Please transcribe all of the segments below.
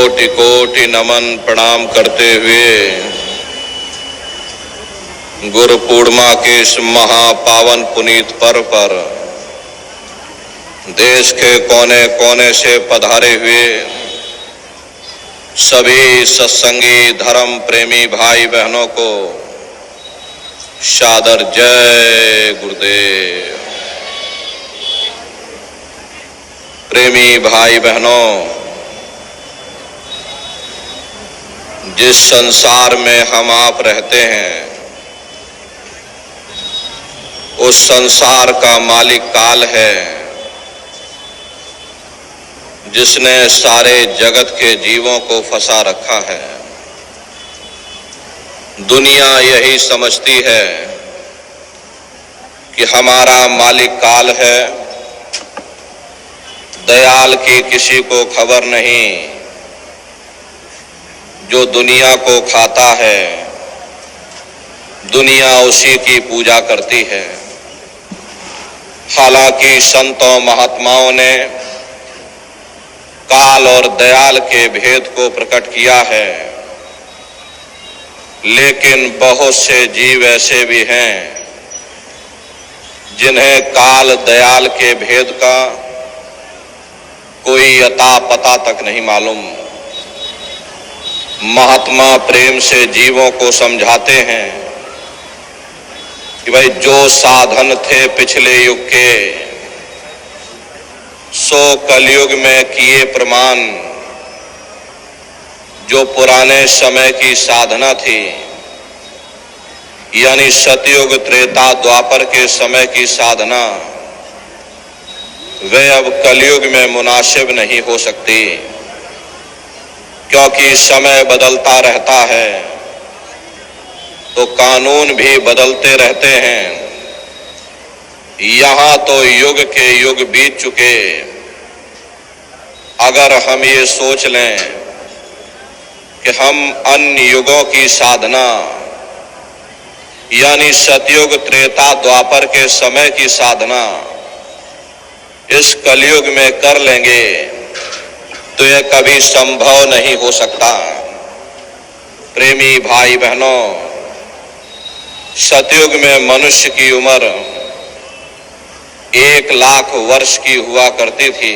कोटि कोटि नमन प्रणाम करते हुए गुरु पूर्णिमा के इस महापावन पुनीत पर्व पर देश के कोने कोने से पधारे हुए सभी सत्संगी धर्म प्रेमी भाई बहनों को सादर जय गुरुदेव। प्रेमी भाई बहनों, जिस संसार में हम आप रहते हैं उस संसार का मालिक काल है, जिसने सारे जगत के जीवों को फंसा रखा है। दुनिया यही समझती है कि हमारा मालिक काल है, दयाल की किसी को खबर नहीं। जो दुनिया को खाता है दुनिया उसी की पूजा करती है। हालांकि संतों महात्माओं ने काल और दयाल के भेद को प्रकट किया है, लेकिन बहुत से जीव ऐसे भी हैं जिन्हें काल दयाल के भेद का कोई अता पता तक नहीं मालूम। महात्मा प्रेम से जीवों को समझाते हैं कि भाई जो साधन थे पिछले युग के सो कलयुग में किए प्रमाण। जो पुराने समय की साधना थी यानी सतयुग त्रेता द्वापर के समय की साधना, वे अब कलयुग में मुनासिब नहीं हो सकती, क्योंकि समय बदलता रहता है तो कानून भी बदलते रहते हैं। यहाँ तो युग के युग बीत चुके। अगर हम ये सोच लें कि हम अन्य युगों की साधना यानी सतयुग त्रेता द्वापर के समय की साधना इस कलयुग में कर लेंगे तो यह कभी संभव नहीं हो सकता। प्रेमी भाई बहनों, सतयुग में मनुष्य की उम्र 1,00,000 वर्ष की हुआ करती थी।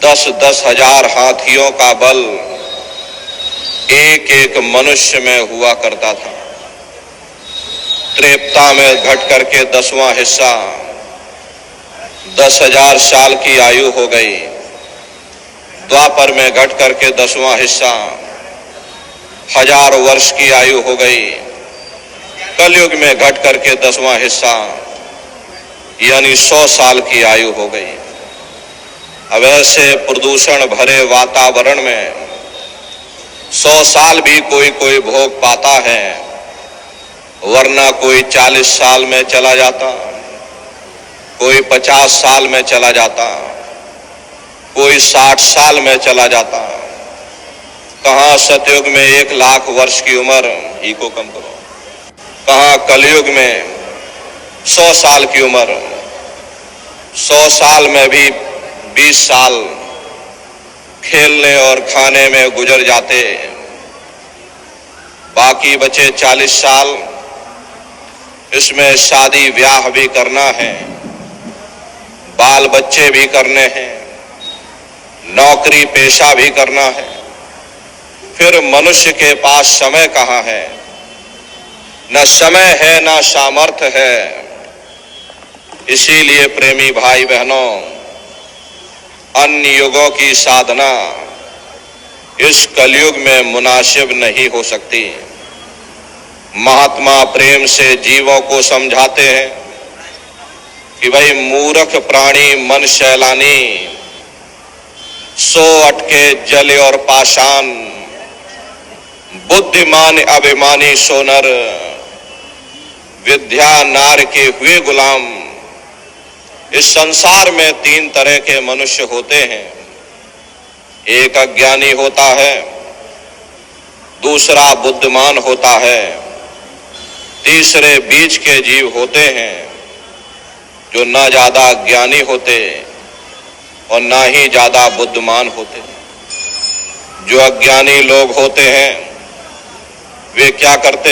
10-10 हजार हाथियों का बल एक एक मनुष्य में हुआ करता था। त्रेता में घट करके 10वां हिस्सा 10,000 साल की आयु हो गई। द्वापर में घट करके 10वां हिस्सा 1000 वर्ष की आयु हो गई। कलयुग में घट करके 10वां हिस्सा यानी 100 साल की आयु हो गई। अब ऐसे प्रदूषण भरे वातावरण में 100 साल भी कोई कोई भोग पाता है, वरना कोई 40 साल में चला जाता, कोई 50 साल में चला जाता, कोई 60 साल में चला जाता। कहाँ सतयुग में 1,00,000 वर्ष की उम्र ही को कम करो, कहाँ कलयुग में 100 साल की उम्र। 100 साल में भी 20 साल खेलने और खाने में गुजर जाते, बाकी बचे 40 साल। इसमें शादी ब्याह भी करना है, बाल बच्चे भी करने हैं, नौकरी पेशा भी करना है। फिर मनुष्य के पास समय कहाँ है? न समय है न सामर्थ्य है। इसीलिए प्रेमी भाई बहनों, अन्य युगों की साधना इस कलयुग में मुनासिब नहीं हो सकती। महात्मा प्रेम से जीवों को समझाते हैं कि भाई मूर्ख प्राणी मन शैलानी, सो अटके जल और पाषाण, बुद्धिमान अभिमानी सोनर, विद्या नार के हुए गुलाम। इस संसार में 3 तरह के मनुष्य होते हैं। एक अज्ञानी होता है, दूसरा बुद्धिमान होता है, तीसरे बीच के जीव होते हैं जो ना ज्यादा ज्ञानी होते और ना ही ज्यादा बुद्धिमान होते। जो अज्ञानी लोग होते हैं वे क्या करते,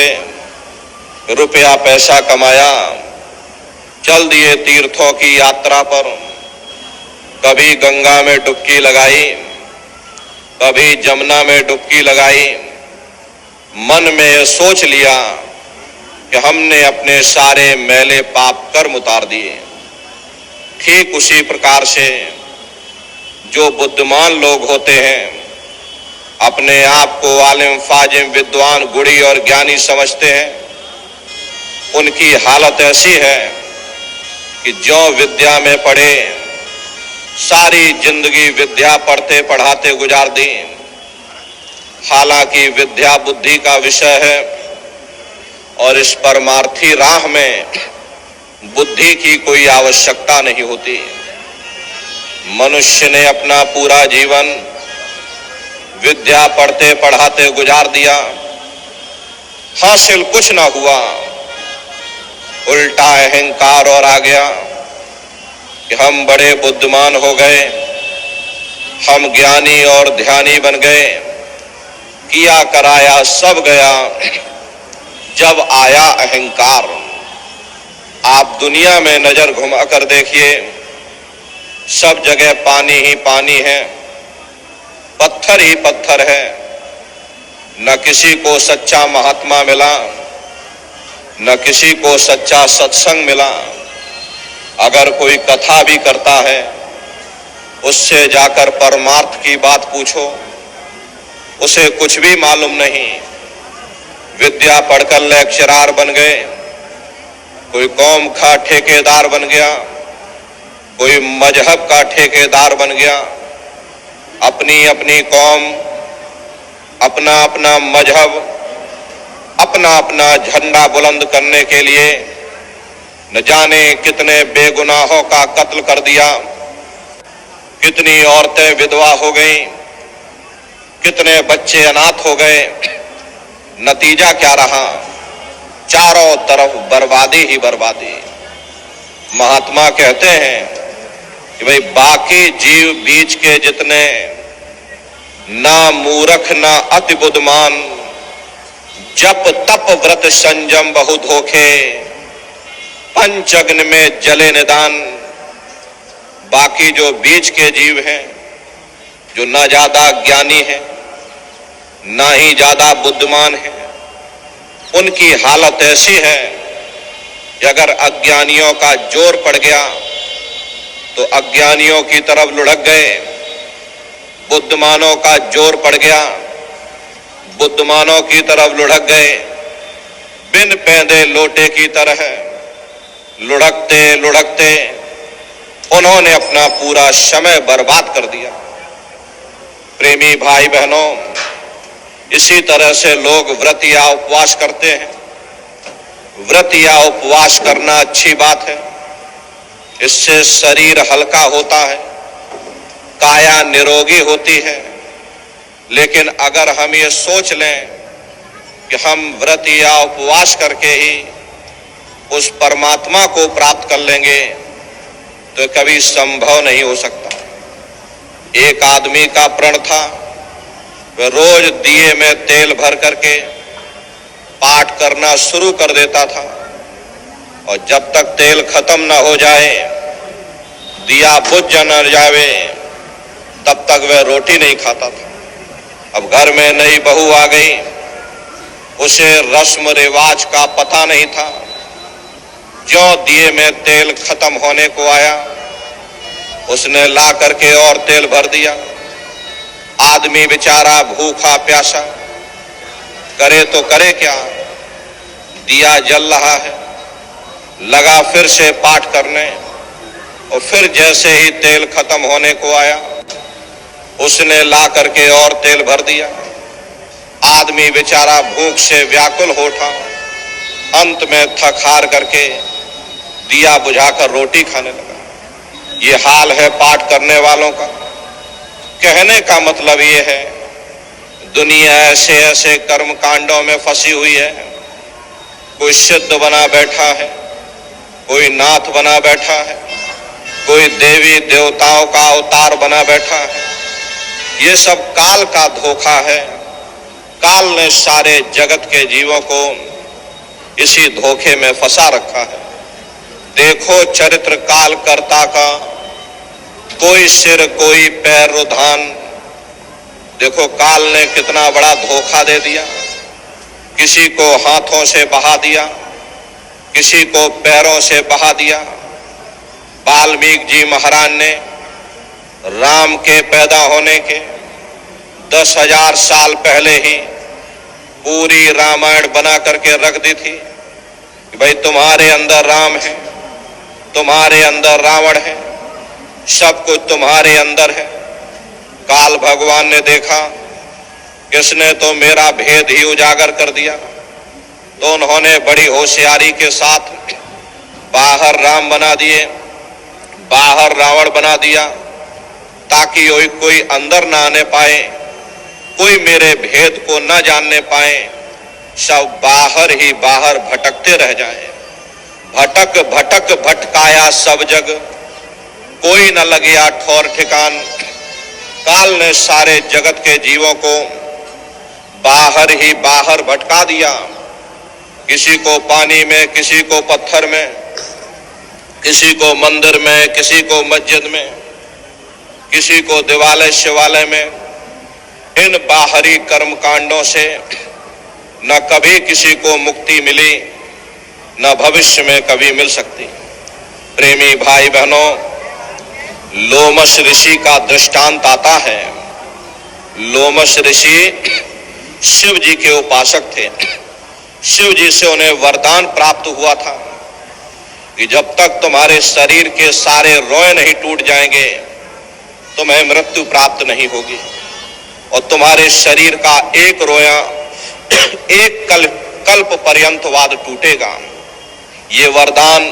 रुपया पैसा कमाया, चल दिए तीर्थों की यात्रा पर, कभी गंगा में डुबकी लगाई, कभी जमुना में डुबकी लगाई, मन में यह सोच लिया कि हमने अपने सारे मैले पाप कर्म उतार दिए। ठीक उसी प्रकार से जो बुद्धिमान लोग होते हैं, अपने आप को आलिम फाजिम विद्वान गुणी और ज्ञानी समझते हैं, उनकी हालत ऐसी है कि जो विद्या में पढ़े, सारी जिंदगी विद्या पढ़ते पढ़ाते गुजार दी। हालांकि विद्या बुद्धि का विषय है और इस परमार्थी राह में बुद्धि की कोई आवश्यकता नहीं होती। मनुष्य ने अपना पूरा जीवन विद्या पढ़ते पढ़ाते गुजार दिया, हासिल कुछ ना हुआ, उल्टा अहंकार और आ गया कि हम बड़े बुद्धिमान हो गए, हम ज्ञानी और ध्यानी बन गए, किया कराया सब गया। जब आया अहंकार, आप दुनिया में नजर घुमा कर देखिए, सब जगह पानी ही पानी है, पत्थर ही पत्थर है। न किसी को सच्चा महात्मा मिला, न किसी को सच्चा सत्संग मिला। अगर कोई कथा भी करता है, उससे जाकर परमार्थ की बात पूछो, उसे कुछ भी मालूम नहीं। विद्या पढ़कर लेक्चरार बन गए, कोई कौम का ठेकेदार बन गया, कोई मजहब का ठेकेदार बन गया। अपनी अपनी कौम, अपना अपना मजहब, अपना अपना झंडा बुलंद करने के लिए न जाने कितने बेगुनाहों का कत्ल कर दिया, कितनी औरतें विधवा हो गईं, कितने बच्चे अनाथ हो गए। नतीजा क्या रहा? चारों तरफ बर्बादी ही बर्बादी। महात्मा कहते हैं कि भाई बाकी जीव बीच के जितने, ना मूर्ख ना अति बुद्धिमान, जप तप व्रत संयम बहु धोखे, पंचअग्नि में जले निदान। बाकी जो बीच के जीव हैं, जो ना ज्यादा ज्ञानी है ना ही ज्यादा बुद्धिमान है, उनकी हालत ऐसी है कि अगर अज्ञानियों का जोर पड़ गया तो अज्ञानियों की तरफ लुढ़क गए, बुद्धिमानों का जोर पड़ गया, बुद्धिमानों की तरफ लुढ़क गए। बिन पैदे लोटे की तरह लुढ़कते लुढ़कते उन्होंने अपना पूरा समय बर्बाद कर दिया। प्रेमी भाई बहनों, इसी तरह से लोग व्रत या उपवास करते हैं। व्रत या उपवास करना अच्छी बात है, इससे शरीर हल्का होता है, काया निरोगी होती है। लेकिन अगर हम ये सोच लें कि हम व्रत या उपवास करके ही उस परमात्मा को प्राप्त कर लेंगे, तो कभी संभव नहीं हो सकता। एक आदमी का प्रण था, वह रोज दिए में तेल भर करके पाठ करना शुरू कर देता था और जब तक तेल खत्म न हो जाए, दिया बुझ न जावे, तब तक वह रोटी नहीं खाता था। अब घर में नई बहू आ गई, उसे रस्म रिवाज का पता नहीं था। जो दिए में तेल खत्म होने को आया, उसने ला करके और तेल भर दिया। आदमी बेचारा भूखा प्यासा, करे तो करे क्या, दिया जल रहा है। लगा फिर से पाठ करने और फिर जैसे ही तेल खत्म होने को आया, उसने ला करके और तेल भर दिया। आदमी बेचारा भूख से व्याकुल हो उठा, अंत में थक हार करके दिया बुझाकर रोटी खाने लगा। ये हाल है पाठ करने वालों का। कहने का मतलब ये है, दुनिया ऐसे ऐसे कर्म कांडों में फंसी हुई है। कोई सिद्ध बना बैठा है, कोई नाथ बना बैठा है, कोई देवी देवताओं का अवतार बना बैठा है, ये सब काल का धोखा है। काल ने सारे जगत के जीवों को इसी धोखे में फंसा रखा है। देखो चरित्र काल कर्ता का, कोई सिर कोई पैर रुधान। देखो काल ने कितना बड़ा धोखा दे दिया। किसी को हाथों से बहा दिया, किसी को पैरों से बहा दिया। वाल्मीकि जी महाराज ने राम के पैदा होने के 10,000 साल पहले ही पूरी रामायण बना करके रख दी थी कि भाई तुम्हारे अंदर राम है, तुम्हारे अंदर रावण है, सब कुछ तुम्हारे अंदर है। काल भगवान ने देखा किसने तो मेरा भेद ही उजागर कर दिया, तो उन्होंने बड़ी होशियारी के साथ बाहर राम बना दिए, बाहर रावण बना दिया, ताकि कोई अंदर ना आने पाए, कोई मेरे भेद को न जानने पाए। सब बाहर ही बाहर भटकते रह जाए। भटक भटक भटकाया सब जग, कोई न लगिया ठौर ठिकान। काल ने सारे जगत के जीवों को बाहर ही बाहर भटका दिया। किसी को पानी में, किसी को पत्थर में, किसी को मंदिर में, किसी को मस्जिद में, किसी को दिवालय शिवालय में। इन बाहरी कर्म कांडों से न कभी किसी को मुक्ति मिली, न भविष्य में कभी मिल सकती। प्रेमी भाई बहनों, लोमश ऋषि का दृष्टांत आता है। लोमश ऋषि शिव जी के उपासक थे। शिव जी से उन्हें वरदान प्राप्त हुआ था कि जब तक तुम्हारे शरीर के सारे रोए नहीं टूट जाएंगे, तुम्हें मृत्यु प्राप्त नहीं होगी, और तुम्हारे शरीर का एक रोया एक कल्प पर्यंत वाद टूटेगा। ये वरदान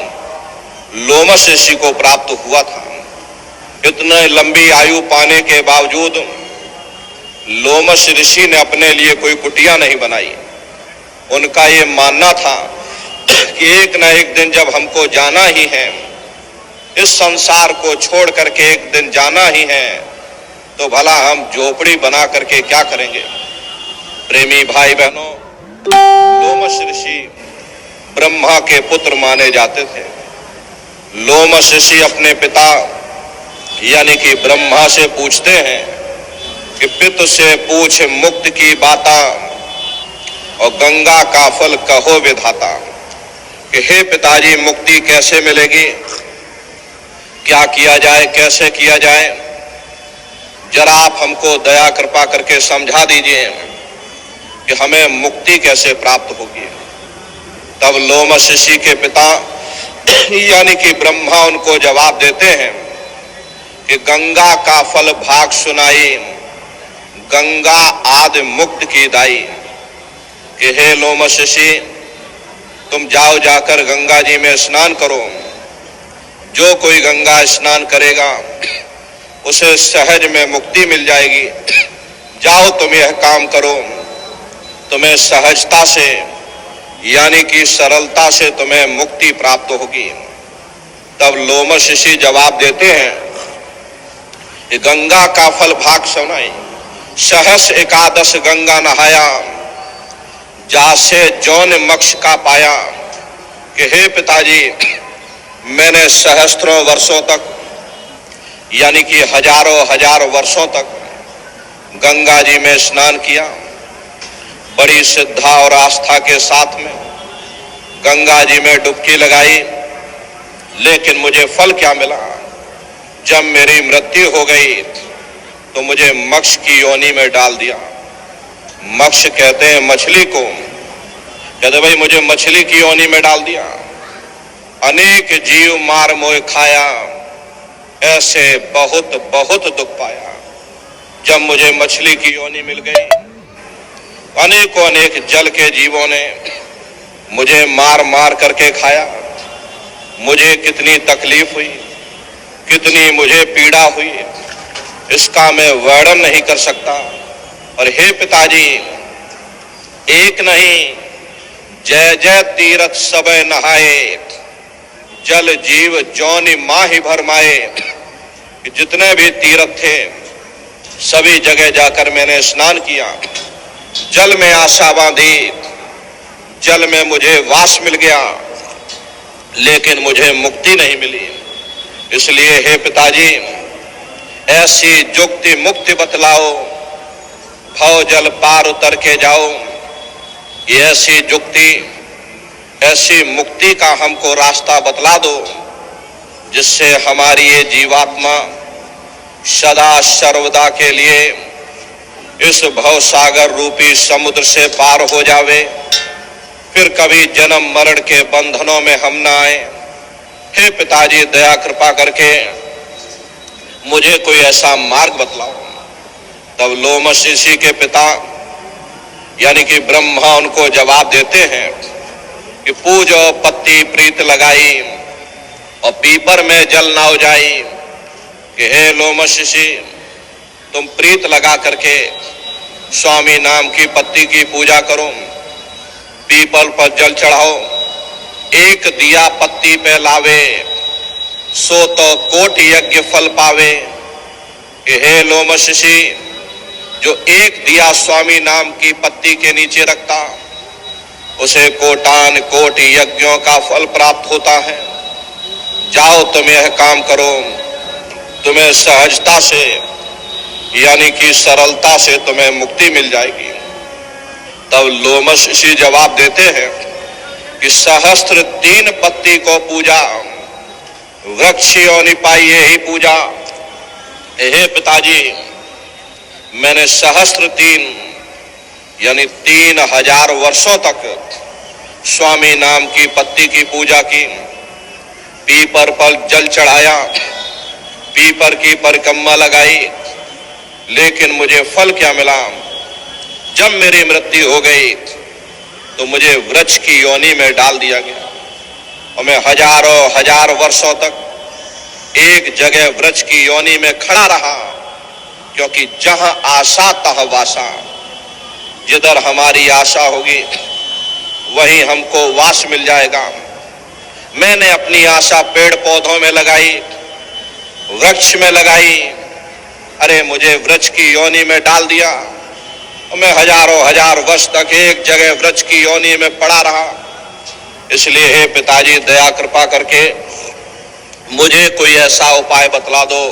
लोमश ऋषि को प्राप्त हुआ था। इतने लंबी आयु पाने के बावजूद लोमश ऋषि ने अपने लिए कोई कुटिया नहीं बनाई। उनका ये मानना था कि एक न एक दिन जब हमको जाना ही है, इस संसार को छोड़ करके एक दिन जाना ही है, तो भला हम झोपड़ी बना करके क्या करेंगे। प्रेमी भाई बहनों, लोमश ऋषि ब्रह्मा के पुत्र माने जाते थे। लोमश ऋषि अपने पिता यानी कि ब्रह्मा से पूछते हैं कि पितु से पूछ मुक्त की बाता, और गंगा का फल कहो विधाता। कि हे पिताजी, मुक्ति कैसे मिलेगी, क्या किया जाए, कैसे किया जाए, जरा आप हमको दया कृपा करके समझा दीजिए कि हमें मुक्ति कैसे प्राप्त होगी। तब लोमश ऋषि के पिता यानी कि ब्रह्मा उनको जवाब देते हैं कि गंगा का फल भाग सुनाई, गंगा आदि मुक्त की दाई। कि हे लोमश ऋषि, तुम जाओ जाकर गंगा जी में स्नान करो। जो कोई गंगा स्नान करेगा उसे सहज में मुक्ति मिल जाएगी। जाओ तुम यह काम करो, तुम्हें सहजता से यानी कि सरलता से तुम्हें मुक्ति प्राप्त होगी। तब लोमश ऋषि जवाब देते हैं कि गंगा का फल भाग सुनाई, सहस एकादश गंगा नहाया, जासे जौन मोक्ष का पाया। कि हे पिताजी, मैंने सहस्त्रों वर्षों तक यानी कि हजारों वर्षों तक गंगा जी में स्नान किया, बड़ी श्रद्धा और आस्था के साथ में गंगा जी में डुबकी लगाई, लेकिन मुझे फल क्या मिला। जब मेरी मृत्यु हो गई तो मुझे मक्ष की योनि में डाल दिया। मक्ष कहते हैं मछली को। कहते भाई मुझे मछली की योनि में डाल दिया, अनेक जीव मार मोह खाया, ऐसे बहुत बहुत दुख पाया। जब मुझे मछली की योनि मिल गई, अनेकों अनेक जल के जीवों ने मुझे मार मार करके खाया। मुझे कितनी तकलीफ हुई, कितनी मुझे पीड़ा हुई, इसका मैं वर्णन नहीं कर सकता। और हे पिताजी, एक नहीं जय जय तीरथ सबे नहाए, जल जीव जौनि माहि भरमाए। जितने भी तीर्थ थे सभी जगह जाकर मैंने स्नान किया, जल में आशा बांधी, जल में मुझे वास मिल गया, लेकिन मुझे मुक्ति नहीं मिली। इसलिए हे पिताजी, ऐसी जुक्ति मुक्ति बतलाओ, भव जल पार उतर के जाओ। ये ऐसी जुक्ति, ऐसी मुक्ति का हमको रास्ता बतला दो, जिससे हमारी ये जीवात्मा सदा सर्वदा के लिए इस भव सागर रूपी समुद्र से पार हो जावे, फिर कभी जन्म मरण के बंधनों में हम ना आए। हे पिताजी, दया कृपा करके मुझे कोई ऐसा मार्ग बतलाओ। तब लोमश ऋषि के पिता यानी कि ब्रह्मा उनको जवाब देते हैं कि पूजो पत्ती प्रीत लगाई और पीपर में जल ना हो जाई, कि हे लोमश ऋषि, तुम प्रीत लगा करके स्वामी नाम की पत्ती की पूजा करो, पीपल पर जल चढ़ाओ, एक दिया पत्ती पे लावे सो तो कोटि यज्ञ फल पावे। कि हे लोमश ऋषि, जो एक दिया स्वामी नाम की पत्ती के नीचे रखता, उसे कोटान कोटि यज्ञों का फल प्राप्त होता है। जाओ तुम यह काम करो, तुम्हें सहजता से यानी कि सरलता से तुम्हें मुक्ति मिल जाएगी। तब लोमश ऋषि जवाब देते हैं कि सहस्त्र 3 पत्ती को पूजा, वृक्ष योनि पाई यही पूजा। हे पिताजी, मैंने सहस्त्र 3 यानी 3000 वर्षों तक स्वामी नाम की पत्ती की पूजा की, पीपर पर जल चढ़ाया, पीपर की परिक्रमा लगाई, लेकिन मुझे फल क्या मिला? जब मेरी मृत्यु हो गई तो मुझे वृक्ष की योनि में डाल दिया गया और मैं हजारों हजार वर्षों तक एक जगह वृक्ष की योनि में खड़ा रहा, क्योंकि जहां आशा तह वासा, जिधर हमारी आशा होगी वहीं हमको वास मिल जाएगा। मैंने अपनी आशा पेड़ पौधों में लगाई, वृक्ष में लगाई, अरे मुझे वृक्ष की योनि में डाल दिया और मैं हजारों हजार वर्ष तक एक जगह वृक्ष की योनि में पड़ा रहा। इसलिए हे पिताजी, दया कृपा करके मुझे कोई ऐसा उपाय बतला दो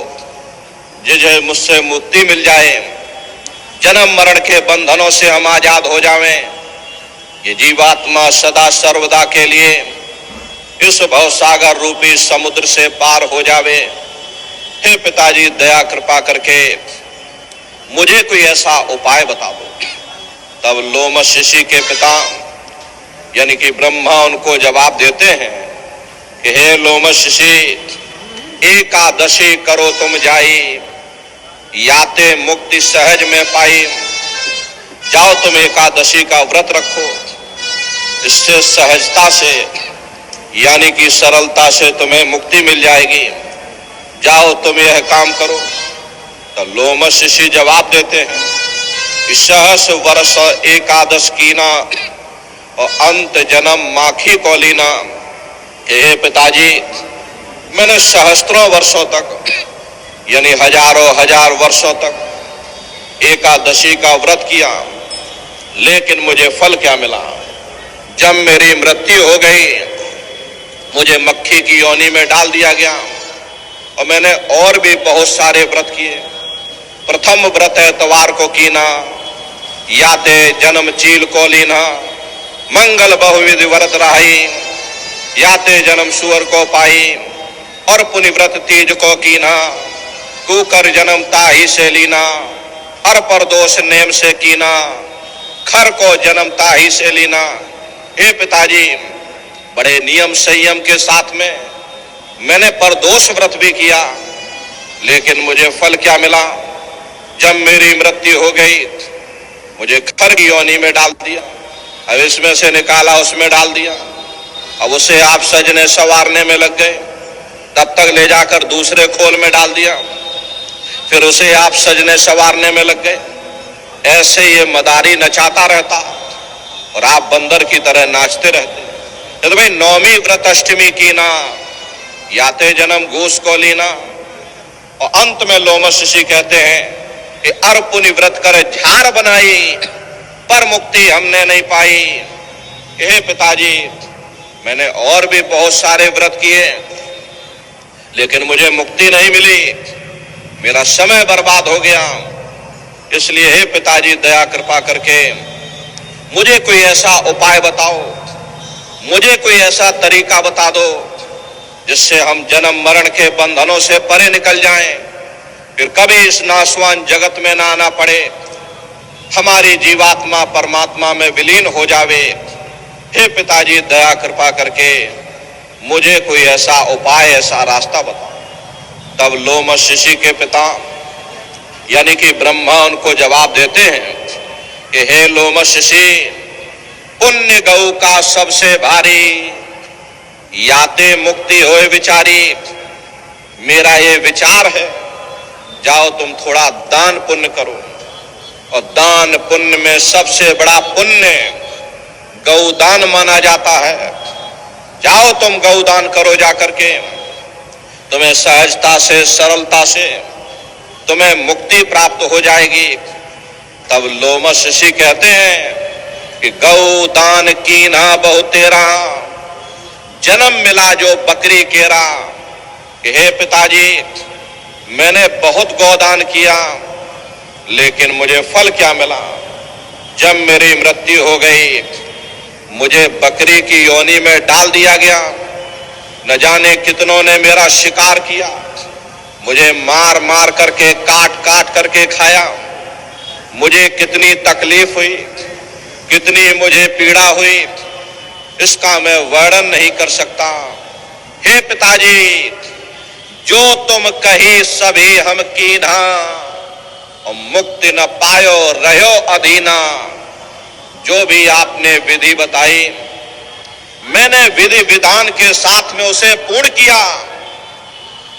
जिसे मुझसे मुक्ति मिल जाए, जन्म मरण के बंधनों से हम आजाद हो जावें, ये जीवात्मा सदा सर्वदा के लिए इस भवसागर रूपी समुद्र से पार हो जावे। हे पिताजी, दया कृपा करके मुझे कोई ऐसा उपाय बता दो। तब लोमश ऋषि के पिता यानी कि ब्रह्मा उनको जवाब देते हैं कि हे लोमश ऋषि, एकादशी करो तुम जाई, याते मुक्ति सहज में पाई। जाओ तुम एकादशी का व्रत रखो, इससे सहजता से यानी कि सरलता से तुम्हें मुक्ति मिल जाएगी। जाओ तुम यह काम करो। तो लोमश ऋषि जवाब देते हैं कि सहस वर्ष एकादश कीना और अंत जन्म माखी को लीना। हे पिताजी, मैंने सहस्त्रों वर्षों तक यानी हजारों हजार वर्षों तक एकादशी का व्रत किया, लेकिन मुझे फल क्या मिला? जब मेरी मृत्यु हो गई मुझे मक्खी की योनि में डाल दिया गया और मैंने और भी बहुत सारे व्रत किए। प्रथम व्रत एतवार को कीना, याते जन्म चील को लीना, मंगल बहुविधि व्रत रहाई, याते जन्म सुअर को पाई, और पुनि व्रत तीज को कीना, कुकर जन्म ताही से लीना, हर पर दोष नेम से कीना, खर को जन्म ताही से लीना। हे पिताजी, बड़े नियम संयम के साथ में मैंने परदोष व्रत भी किया, लेकिन मुझे फल क्या मिला? जब मेरी मृत्यु हो गई मुझे खर की योनि में डाल दिया, अब इसमें से निकाला उसमें डाल दिया, अब उसे आप सजने संवारने में लग गए, तब तक ले जाकर दूसरे खोल में डाल दिया, फिर उसे आप सजने संवारने में लग गए। ऐसे ये मदारी नचाता रहता और आप बंदर की तरह नाचते रहते। तो भाई नौमी व्रत अष्टमी की ना, याते जन्म घूस को लीना। और अंत में लोमश ऋषि कहते हैं कि अर्पुनि व्रत कर झार बनाई, पर मुक्ति हमने नहीं पाई। हे पिताजी, मैंने और भी बहुत सारे व्रत किए, लेकिन मुझे मुक्ति नहीं मिली, मेरा समय बर्बाद हो गया। इसलिए हे पिताजी, दया कृपा करके मुझे कोई ऐसा उपाय बताओ, मुझे कोई ऐसा तरीका बता दो जिससे हम जन्म मरण के बंधनों से परे निकल जाएं, फिर कभी इस नाशवान जगत में ना आना पड़े, हमारी जीवात्मा परमात्मा में विलीन हो जावे। हे पिताजी, दया कृपा करके मुझे कोई ऐसा उपाय, ऐसा रास्ता बताओ। तब लोमश ऋषि के पिता यानी कि ब्रह्मा उनको जवाब देते हैं कि हे लोमश ऋषि, पुण्य गौ का सबसे भारी, याते मुक्ति होए विचारी। मेरा ये विचार है, जाओ तुम थोड़ा दान पुण्य करो, और दान पुण्य में सबसे बड़ा पुण्य गौदान माना जाता है। जाओ तुम गौदान करो जाकर के, तुम्हें सहजता से, सरलता से तुम्हें मुक्ति प्राप्त हो जाएगी। तब लोमश ऋषि कहते हैं कि गौदान कीन्हा बहु तेरा, जन्म मिला जो बकरी केरा। कि हे पिताजी, मैंने बहुत गौदान किया, लेकिन मुझे फल क्या मिला? जब मेरी मृत्यु हो गई, मुझे बकरी की योनि में डाल दिया गया। न जाने कितनों ने मेरा शिकार किया, मुझे मार मार करके, काट काट करके खाया। मुझे कितनी तकलीफ हुई, कितनी मुझे पीड़ा हुई, इसका मैं वर्णन नहीं कर सकता। हे पिताजी, जो तुम कही सभी हम कीन्हा, और मुक्ति न पायो रहो अधीना। जो भी आपने विधि बताई, मैंने विधि विधान के साथ में उसे पूर्ण किया।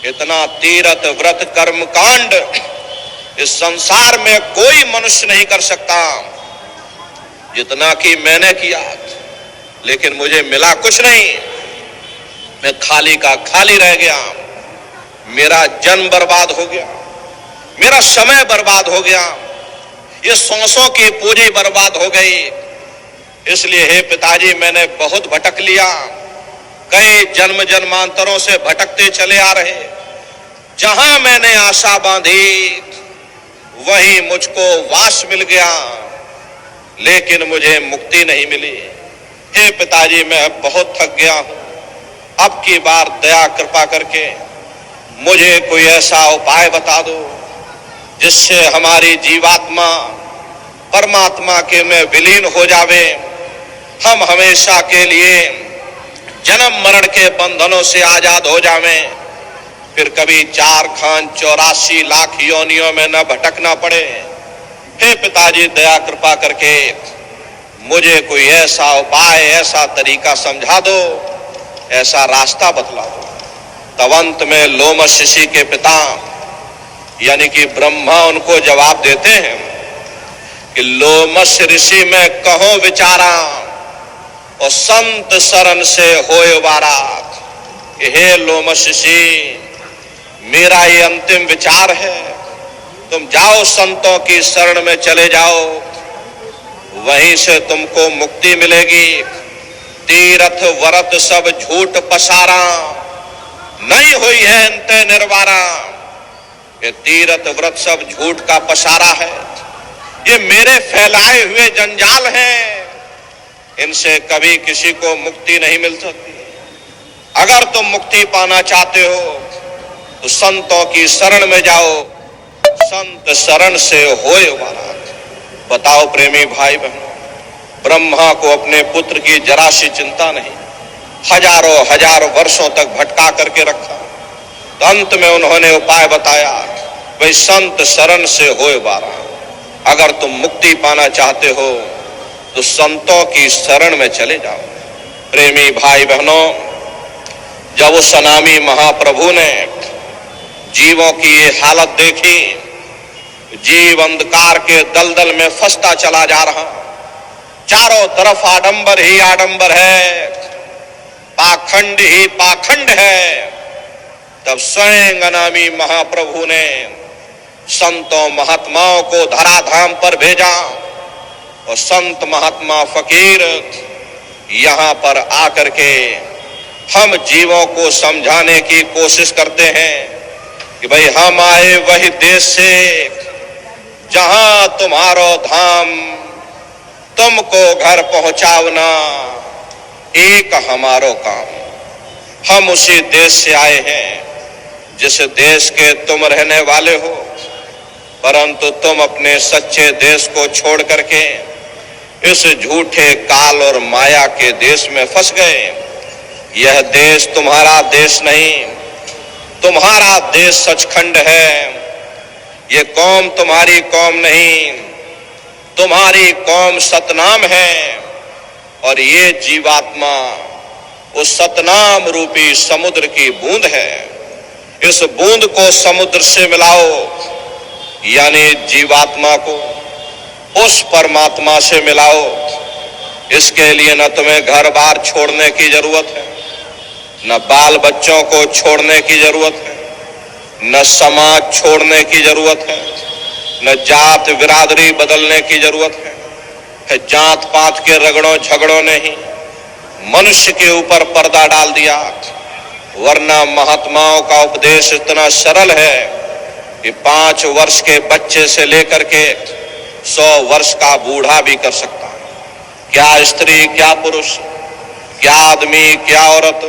इतना तीर्थ व्रत कर्म कांड इस संसार में कोई मनुष्य नहीं कर सकता जितना कि मैंने किया, लेकिन मुझे मिला कुछ नहीं। मैं खाली का खाली रह गया, मेरा जन्म बर्बाद हो गया, मेरा समय बर्बाद हो गया, ये सौसों की पूंजी बर्बाद हो गई। इसलिए हे पिताजी, मैंने बहुत भटक लिया, कई जन्म जन्मांतरों से भटकते चले आ रहे। जहां मैंने आशा बांधी, वहीं मुझको वास मिल गया, लेकिन मुझे मुक्ति नहीं मिली। हे पिताजी, मैं बहुत थक गया हूं, अब की बार दया कृपा करके मुझे कोई ऐसा उपाय बता दो जिससे हमारी जीवात्मा परमात्मा के में विलीन हो जावे, हम हमेशा के लिए जन्म मरण के बंधनों से आजाद हो जावें, फिर कभी 4 खान 84 लाख योनियों में न भटकना पड़े। हे पिताजी, दया कृपा करके मुझे कोई ऐसा उपाय, ऐसा तरीका समझा दो, ऐसा रास्ता बतला दो। तब अंत में लोमश ऋषि के पिता यानी कि ब्रह्मा उनको जवाब देते हैं कि लोमश ऋषि में कहो विचारा, और संत शरण से होए वारा। कि हे लोमश ऋषि, मेरा ये अंतिम विचार है, तुम जाओ संतों की शरण में चले जाओ, वहीं से तुमको मुक्ति मिलेगी। तीर्थ व्रत सब झूठ पसारा, नहीं हुई है अंत निर्वारा। ये तीर्थ व्रत सब झूठ का पसारा है, ये मेरे फैलाए हुए जंजाल हैं, इनसे कभी किसी को मुक्ति नहीं मिल सकती। अगर तुम मुक्ति पाना चाहते हो तो संतों की शरण में जाओ, संत शरण से होए वाला। बताओ प्रेमी भाई बहनों, ब्रह्मा को अपने पुत्र की जरा सी चिंता नहीं, हजारों हजार वर्षों तक भटका करके रखा। तो अंत में उन्होंने उपाय बताया, भाई संत शरण से होए वाला। अगर तुम मुक्ति पाना चाहते हो तो संतों की शरण में चले जाओ। प्रेमी भाई बहनों, जब उस अनामी महाप्रभु ने जीवों की ये हालत देखी, जीव अंधकार के दलदल में फंसता चला जा रहा, चारों तरफ आडंबर ही आडंबर है, पाखंड ही पाखंड है, तब स्वयं अनामी महाप्रभु ने संतों महात्माओं को धराधाम पर भेजा और संत महात्मा फकीर यहाँ पर आकर के हम जीवों को समझाने की कोशिश करते हैं कि भाई हम आए वही देश से जहां तुम्हारो धाम, तुमको घर पहुंचावना एक हमारो काम। हम उसी देश से आए हैं जिस देश के तुम रहने वाले हो, परंतु तुम अपने सच्चे देश को छोड़ करके इस झूठे काल और माया के देश में फंस गए। यह देश तुम्हारा देश नहीं, तुम्हारा देश सचखंड है। ये कौम तुम्हारी कौम नहीं, तुम्हारी कौम सतनाम है। और ये जीवात्मा उस सतनाम रूपी समुद्र की बूंद है। इस बूंद को समुद्र से मिलाओ, यानी जीवात्मा को उस परमात्मा से मिलाओ। इसके लिए न तुम्हें घर बार छोड़ने की जरूरत है, न बाल बच्चों को छोड़ने की जरूरत है, न समाज छोड़ने की जरूरत है, न जात बिरादरी बदलने की जरूरत है। जात पात के रगड़ों झगड़ों ने ही मनुष्य के ऊपर पर्दा डाल दिया, वरना महात्माओं का उपदेश इतना सरल है कि 5 वर्ष के बच्चे से लेकर के 100 वर्ष का बूढ़ा भी कर सकता है। क्या स्त्री क्या पुरुष, क्या आदमी क्या औरत,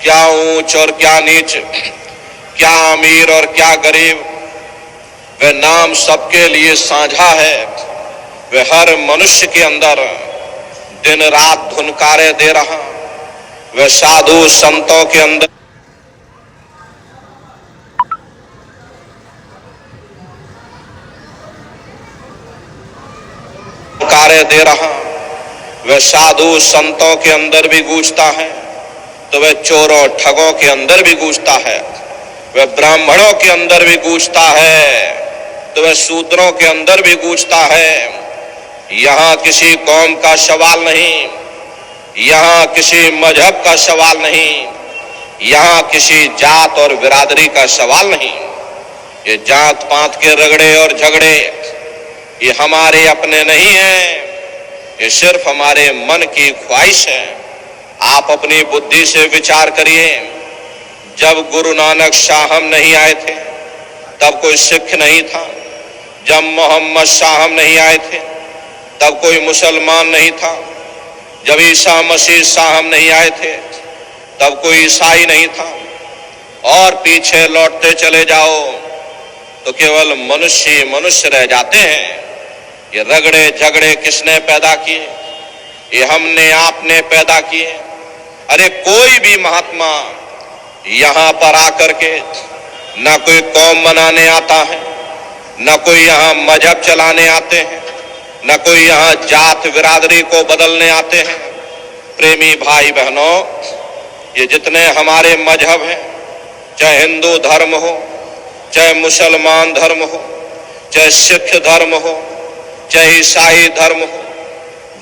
क्या ऊंच और क्या नीच, क्या अमीर और क्या गरीब, वह नाम सबके लिए साझा है। वह हर मनुष्य के अंदर दिन रात धुनकारे दे रहा। वह साधु संतों के अंदर धुनकारे दे रहा। वह साधु संतों के अंदर भी गूंजता है, तो वह चोरों ठगों के अंदर भी गूंजता है। वह ब्राह्मणों के अंदर भी गूंजता है, तो वह शूद्रों के अंदर भी गूंजता है। यहाँ किसी कौम का सवाल नहीं, यहाँ किसी मजहब का सवाल नहीं, यहाँ किसी जात और बिरादरी का सवाल नहीं। ये जात पात के रगड़े और झगड़े ये हमारे अपने नहीं हैं, ये सिर्फ हमारे मन की ख्वाहिश है। आप अपनी बुद्धि से विचार करिए। जब गुरु नानक साहब नहीं आए थे तब कोई सिख नहीं था। जब मोहम्मद साहब नहीं आए थे तब कोई मुसलमान नहीं था। जब ईसा मसीह साहब नहीं आए थे तब कोई ईसाई नहीं था। और पीछे लौटते चले जाओ तो केवल मनुष्य ही मनुष्य रह जाते हैं। ये रगड़े झगड़े किसने पैदा किए? ये हमने आपने पैदा किए। अरे कोई भी महात्मा यहाँ पर आकर के न कोई कौम बनाने आता है, न कोई यहाँ मजहब चलाने आते हैं, न कोई यहाँ जात बिरादरी को बदलने आते हैं। प्रेमी भाई बहनों, ये जितने हमारे मजहब हैं, चाहे हिंदू धर्म हो, चाहे मुसलमान धर्म हो, चाहे सिख धर्म हो, चाहे ईसाई धर्म हो,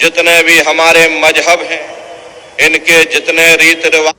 जितने भी हमारे मजहब हैं, इनके जितने रीति रिवाज